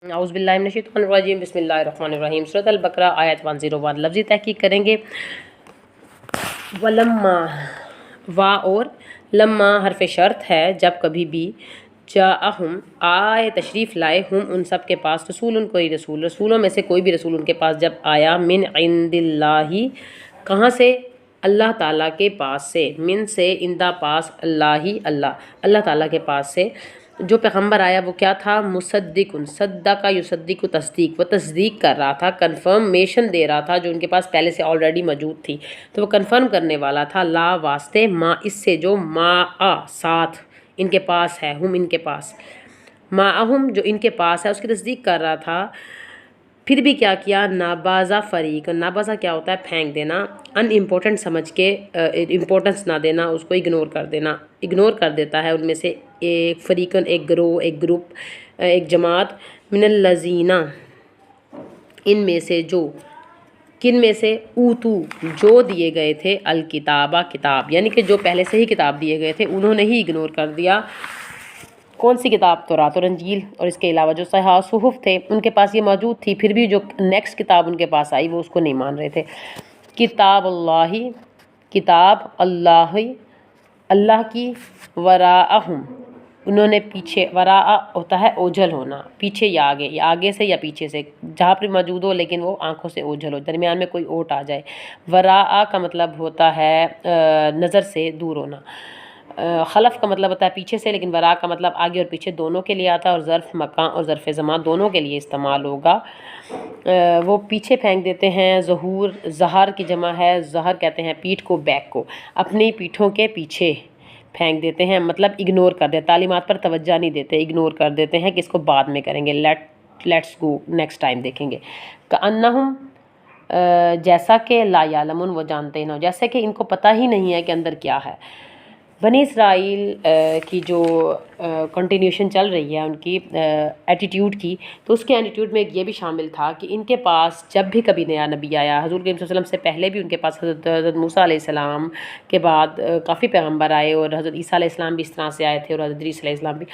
औज़ुबिल्लाहि बिस्मिल्लाहिर्रहमानिर्रहीम सूरत अल-बकरा आयत 101 लफ्ज़ी तहक़ीक़ करेंगे। वलम्मा वा और लम्मा हरफ़ शर्त है जब कभी भी जाअहुम आए तशरीफ़ लाए हम उन सब के पास रसूल कोई रसूल रसूलों में से कोई भी रसूल उनके पास जब आया मिन इंदिल्लाही कहाँ से अल्लाह ताला के पास से मिन से इंदा पास अल्लाह ताला के पास से जो पैगम्बर आया वो क्या था मुसद्दिकुन सद्दका युसद्दिकु तस्दीक वो तस्दीक कर रहा था कन्फर्मेशन दे रहा था जो उनके पास पहले से ऑलरेडी मौजूद थी तो वो कन्फर्म करने वाला था ला वास्ते माँ इससे जो माँ साथ इनके पास है हम इनके पास माअहुम जो इनके पास है उसकी तस्दीक कर रहा था। फिर भी क्या किया नाबाज़ा फ़रीक नाबाज़ा क्या होता है फेंक देना अनइम्पोर्टेंट समझ के इम्पोर्टेंस ना देना उसको इग्नोर कर देना इग्नोर कर देता है उनमें से एक फ़रीक़न एक ग्रोह एक ग्रुप एक जमात मिनल लज़ीना इनमें से जो किन में से ऊतू जो दिए गए थे अल किताबा किताब यानी कि जो पहले से ही किताब दिए गए थे उन्होंने ही इग्नोर कर दिया। कौन सी किताब तौरात और इंजील और इसके अलावा जो सुहुफ़ थे उनके पास ये मौजूद थी फिर भी जो नेक्स्ट किताब उनके पास आई वो उसको नहीं मान रहे थे। किताब अल्लाह की वराअहुम उन्होंने पीछे वरा होता है ओझल होना पीछे या आगे से या पीछे से जहाँ पर मौजूद हो लेकिन वो आंखों से ओझल हो दरमियान में कोई ओट आ जाए। वरा का मतलब होता है नज़र से दूर होना। खलफ का मतलब होता है पीछे से लेकिन वरा का मतलब आगे और पीछे दोनों के लिए आता है और ज़र्फ़ मकान और ज़र्फ़ ज़मान दोनों के लिए इस्तेमाल होगा। वो पीछे फेंक देते हैं ज़हूर ज़हर की जमा है ज़हर कहते हैं पीठ को बैक को अपनी पीठों के पीछे फेंक देते हैं मतलब इग्नोर कर देते तालीमात पर तवज्जो नहीं देते इग्नोर कर देते हैं कि इसको बाद में करेंगे लेट्स गो नेक्स्ट टाइम देखेंगे। कअन्नहुम जैसा कि ला यालमुन वो जानते ही ना जैसे कि इनको पता ही नहीं है कि अंदर क्या है। बनी इसराइल की जो कंटिन्यूशन चल रही है उनकी एटीट्यूड की तो उसके एटीट्यूड में ये भी शामिल था कि इनके पास जब भी कभी नया नबी आया हज़ूर करीम सल्लल्लाहु अलैहि वसल्लम से पहले भी उनके पास हज़रत मूसा अलैहिस्सलाम के बाद काफ़ी पैगम्बर आए और हज़रत ईसा अलैहिस्सलाम भी इस तरह से आए थे और हज़रत इद्रीस अलैहिस्सलाम भी।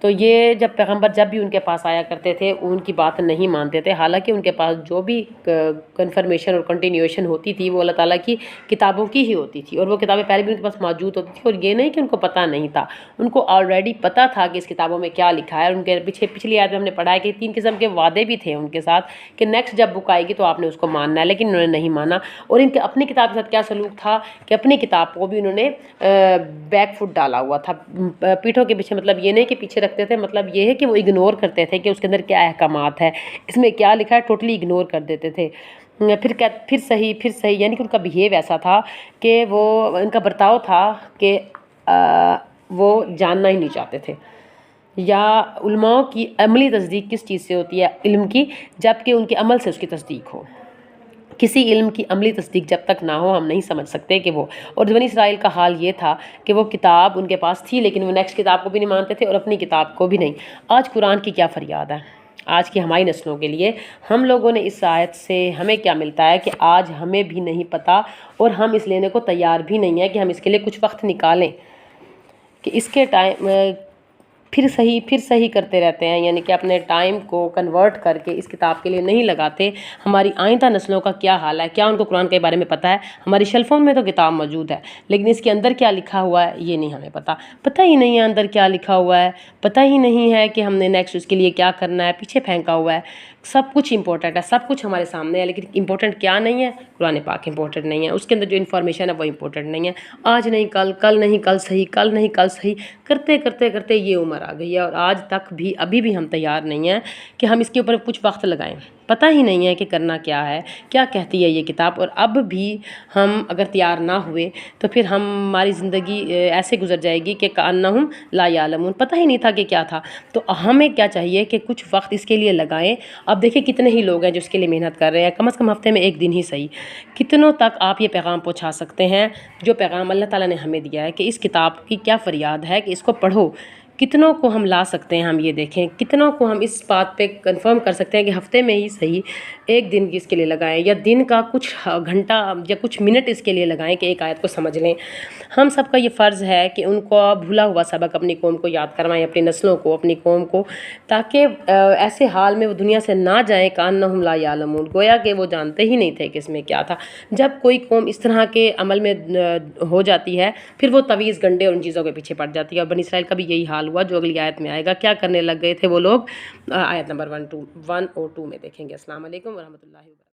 तो ये जब पैगम्बर जब भी उनके पास आया करते थे उनकी बात नहीं मानते थे हालांकि उनके पास जो भी कन्फर्मेशन और कंटिन्यूएशन होती थी वो अल्लाह ताला की किताबों की ही होती थी और वो किताबें पहले भी उनके पास मौजूद होती थी और ये नहीं कि उनको पता नहीं था उनको ऑलरेडी पता था कि इस किताबों में क्या लिखा है। उनके पिछली आयत में हमने पढ़ा है कि 3 किस्म के वादे भी थे उनके साथ कि नेक्स्ट जब बुक आएगी तो आपने उसको मानना है लेकिन उन्होंने नहीं माना। और इनके अपनी किताब के साथ क्या सलूक था कि अपनी किताब को भी उन्होंने बैक फुट डाला हुआ था पीठों के पीछे मतलब ये नहीं कि पीछे रखते थे मतलब ये है कि वो इग्नोर करते थे कि उसके अंदर क्या अहकामात है इसमें क्या लिखा है टोटली इग्नोर कर देते थे। फिर सही यानी कि उनका बिहेव ऐसा था कि वो इनका बर्ताव था कि वो जानना ही नहीं चाहते थे। या उलमाओं की अमली तस्दीक किस चीज़ से होती है इल्म की जबकि उनके अमल से उसकी तस्दीक हो। किसी इल्म की अमली तस्दीक जब तक ना हो हम नहीं समझ सकते कि वो। और बनी इसराइल का हाल ये था कि वो किताब उनके पास थी लेकिन वो नेक्स्ट किताब को भी नहीं मानते थे और अपनी किताब को भी नहीं। आज कुरान की क्या फरियाद है आज की हमारी नस्लों के लिए हम लोगों ने इस आयत से हमें क्या मिलता है कि आज हमें भी नहीं पता और हम इस लेने को तैयार भी नहीं है कि हम इसके लिए कुछ वक्त निकालें कि इसके टाइम फिर सही करते रहते हैं यानी कि अपने टाइम को कन्वर्ट करके इस किताब के लिए नहीं लगाते। हमारी आइंदा नस्लों का क्या हाल है क्या उनको कुरान के बारे में पता है। हमारी शेल्फों में तो किताब मौजूद है लेकिन इसके अंदर क्या लिखा हुआ है ये नहीं हमें पता ही नहीं है अंदर क्या लिखा हुआ है पता ही नहीं है कि हमने नेक्स्ट उसके लिए क्या करना है पीछे फेंका हुआ है। सब कुछ इंपॉर्टेंट है सब कुछ हमारे सामने है लेकिन इंपॉर्टेंट क्या नहीं है कुरान पाक इंपॉर्टेंट नहीं है उसके अंदर जो इन्फॉर्मेशन है वो इंपॉर्टेंट नहीं है। आज नहीं कल नहीं कल सही करते ये उम्र आ गई है और आज तक भी अभी भी हम तैयार नहीं हैं कि हम इसके ऊपर कुछ वक्त लगाएं। पता ही नहीं है कि करना क्या है क्या कहती है ये किताब और अब भी हम अगर तैयार ना हुए तो फिर हमारी ज़िंदगी ऐसे गुजर जाएगी कि कान्नहुम ला यालमून पता ही नहीं था कि क्या था। तो हमें क्या चाहिए कि कुछ वक्त इसके लिए लगाएं। अब देखिए कितने ही लोग हैं जो इसके लिए मेहनत कर रहे हैं कम से कम हफ्ते में एक दिन ही सही कितनों तक आप ये पैगाम पहुँचा सकते हैं जो पैगाम अल्लाह ताला ने हमें दिया है कि इस किताब की क्या फ़रियाद है कि इसको पढ़ो कितनों को हम ला सकते हैं, हम ये देखें कितनों को हम इस बात पे कंफर्म कर सकते हैं कि हफ्ते में ही सही एक दिन इसके लिए लगाएं या दिन का कुछ घंटा या कुछ मिनट इसके लिए लगाएं कि एक आयत को समझ लें। हम सबका ये फ़र्ज़ है कि उनको भूला हुआ सबक अपनी कौम को याद करवाएं, अपनी नस्लों को, अपनी कौम को, ताकि ऐसे हाल में वो दुनिया से ना जाएं कान्नहुम ला यालमून, गोया कि वो जानते ही नहीं थे कि इसमें क्या था। जब कोई कौम इस तरह के अमल में हो जाती है फिर वो तवीज़ गंडे और उन चीज़ों के पीछे पड़ जाती है। और बनी इसराइल का भी यही हाल हुआ जो अगली आयत में आएगा। क्या करने लग गए थे वो लोग, आयत नंबर 1 और 2 में देखेंगे। अस्सलाम वालेकुम व रहमतुल्लाहि व बरकातहू।